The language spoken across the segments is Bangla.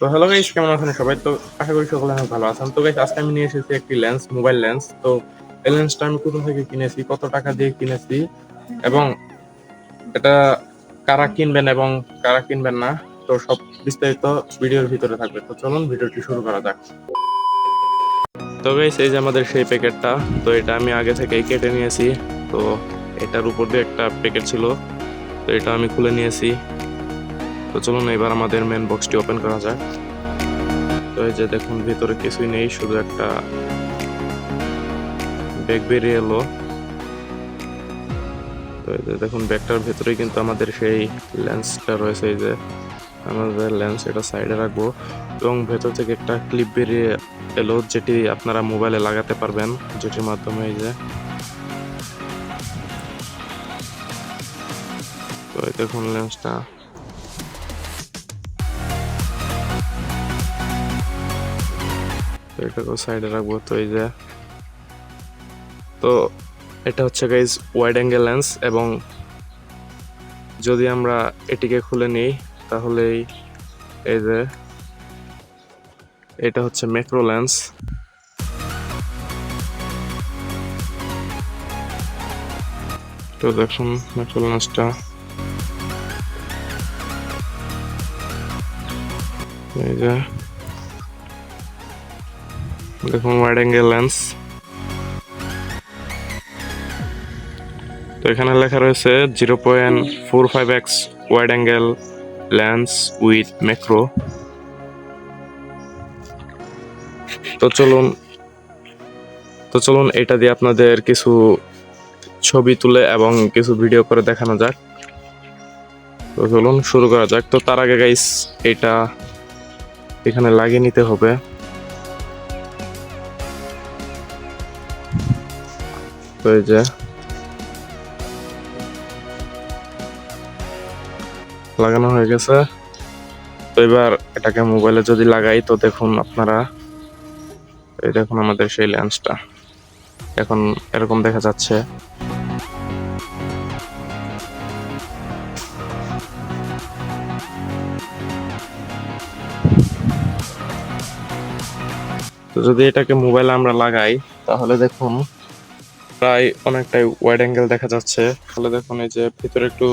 তো হ্যালো গাইস, কেমন আছেন সবাই? তো আশা করি সকলে অনেক ভালো আছেন। তো গাইস, আজকে আমি নিয়ে এসেছি একটি লেন্স, মোবাইল লেন্স। তো এই লেন্সটা আমি কোথা থেকে কিনেছি, কত টাকা দিয়ে কিনেছি, এবং এটা কারা কিনবেন এবং কারা কিনবেন না, তো সব বিস্তারিত ভিডিওর ভিতরে থাকবে। তো চলুন ভিডিওটি শুরু করা যাক। তো গাইস, এই যে আমাদের সেই প্যাকেটটা। তো এটা আমি আগে থেকেই কেটে নিয়েছি। তো এটার উপর দিয়ে একটা প্যাকেট ছিল, তো এটা আমি খুলে নিয়েছি। তো চলুন এবার আমাদের মেন বক্সটি ওপেন করা যাক। তো এই যে দেখুন, ভিতরে কিছুই নেই, শুধু একটা ব্যাগ বেরিয়ে এলো। তো এই যে দেখুন, ব্যাগটার ভেতরে কিন্তু আমাদের সেই লেন্সটা রয়েছে। এই যে আমাদের লেন্স, এটা সাইডে রাখবো। এবং ভেতর থেকে একটা ক্লিপ বেরিয়ে এলো, যেটি আপনারা মোবাইলে লাগাতে পারবেন, যেটির মাধ্যমে এই যে, তো এই দেখুন লেন্সটা। তো এটাকেও সাইডে রাখবো। তো এই যে, তো এটা হচ্ছে গাইজ ওয়াইড অ্যাঙ্গেল লেন্স, এবং যদি আমরা এটিকে খুলে নিই তাহলেই এই যে, এটা হচ্ছে ম্যাক্রো লেন্স। তো দেখুন ম্যাক্রো লেন্সটা, এই যে দেখুন ওয়াইড অ্যাঙ্গেল লেন্স। তো এখানে লেখা রয়েছে 0.45x wide angle lens with macro. তো চলুন তো চলুন এটা দিয়ে আপনাদের কিছু ছবি তুলে এবং কিছু ভিডিও করে দেখানো যাক। তো চলুন শুরু করা যাক। তো তার আগে গাইস, এটা এখানে লাগিয়ে নিতে হবে। তো এই যে লাগানো হয়ে গেছে। তো এবার এটাকে মোবাইলে যদি লাগাই, তো দেখুন আপনারা, এই দেখুন আমাদের সেই লেন্সটা এখন এরকম দেখা যাচ্ছে। তো যদি এটাকে মোবাইলে আমরা লাগাই, তাহলে দেখুন প্রায় অনেকটাই ওয়াইড অ্যাঙ্গেল দেখা যাচ্ছে। তাহলে দেখুন এই যে ভিতরে একটু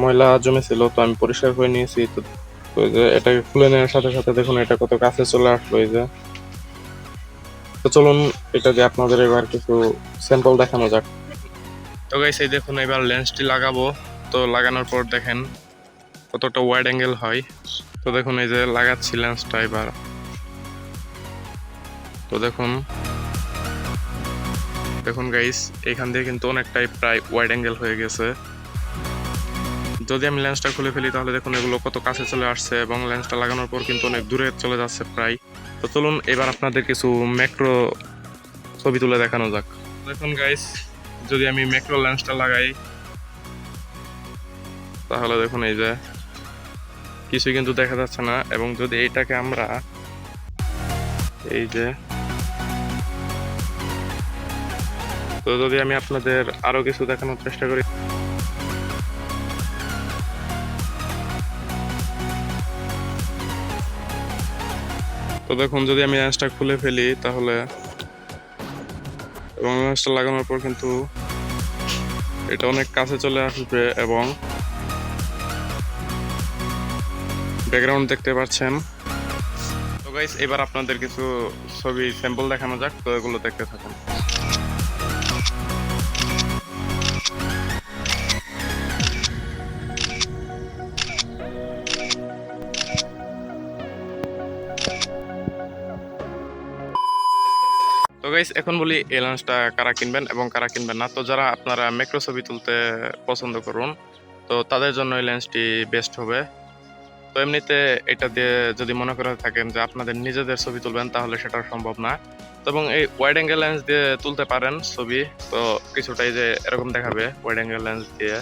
ময়লা জমেছিল, তো আমি পরিষ্কার করে নিয়েছি। তো তো এই যে এটাকে খুলে নেওয়ার সাথে সাথে দেখুন এটা কত কাছে চলে আসলো। এই যে, তো চলুন এটা দিয়ে আপনাদের এবার কিছু স্যাম্পল দেখানো যাক। তো গাইস, এই দেখুন এবার লেন্সটি লাগাবো। তো লাগানোর পর দেখেন কতটা ওয়াইড অ্যাঙ্গেল হয়। তো দেখুন এই যে লাগাচ্ছি লেন্সটা এবার। তো দেখুন দেখুন গাইস, এখান দিয়ে কিন্তু অনেকটাই প্রায় ওয়াইড অ্যাঙ্গেল হয়ে গেছে। যদি আমি লেন্সটা খুলে ফেলি, তাহলে দেখুন এগুলো কত কাছে চলে আসছে, এবং লেন্সটা লাগানোর পর কিন্তু অনেক দূরে চলে যাচ্ছে প্রায়। তো চলুন এবার আপনাদের কিছু ম্যাক্রো ছবি তুলে দেখানো যাক। দেখুন গাইস, যদি আমি ম্যাক্রো লেন্সটা লাগাই, তাহলে দেখুন এই যে কিছুই কিন্তু দেখা যাচ্ছে না। এবং যদি এইটাকে আমরা এই যে, তো যদি আমি আপনাদের আরো কিছু দেখানোর চেষ্টা করি, তো দেখুন যদি আমি লেন্সটা খুলে ফেলি, তাহলে এবং লেন্সটা লাগানোর পর কিন্তু এটা অনেক কাছে চলে আসবে, এবং ব্যাকগ্রাউন্ড দেখতে পাচ্ছেন। তো গাইস, এবার আপনাদের কিছু ছবি স্যাম্পল দেখানো যাক। তো এগুলো দেখতে থাকুন। তো গাইস, এখন বলি এই লেন্সটা কারা কিনবেন এবং কারা কিনবেন না। তো যারা আপনারা ম্যাক্রো ছবি তুলতে পছন্দ করুন, তো তাদের জন্য এই লেন্সটি বেস্ট হবে। তো এমনিতে এটা দিয়ে যদি মনে করে থাকেন যে আপনাদের নিজেদের ছবি তুলবেন, তাহলে সেটা সম্ভব না। তো এবং এই ওয়াইড অ্যাঙ্গেল লেন্স দিয়ে তুলতে পারেন ছবি। তো কিছুটাই যে এরকম দেখাবে ওয়াইড অ্যাঙ্গেল লেন্স দিয়ে,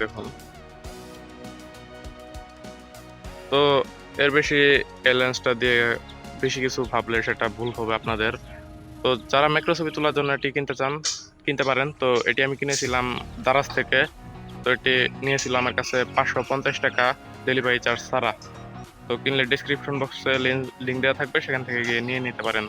দেখুন। তো এর বেশি এই লেন্সটা দিয়ে বেশি কিছু ভাবলে সেটা ভুল হবে আপনাদের। তো যারা ম্যাক্রো ছবি তোলার জন্য এটি কিনতে চান, কিনতে পারেন। তো এটি আমি কিনেছিলাম দারাজ থেকে। তো এটি নিয়েছিল আমার কাছে 550 টাকা, ডেলিভারি চার্জ ছাড়া। তো কিনলে ডিসক্রিপশন বক্সে লিঙ্ক দেওয়া থাকবে, সেখান থেকে গিয়ে নিয়ে নিতে পারেন।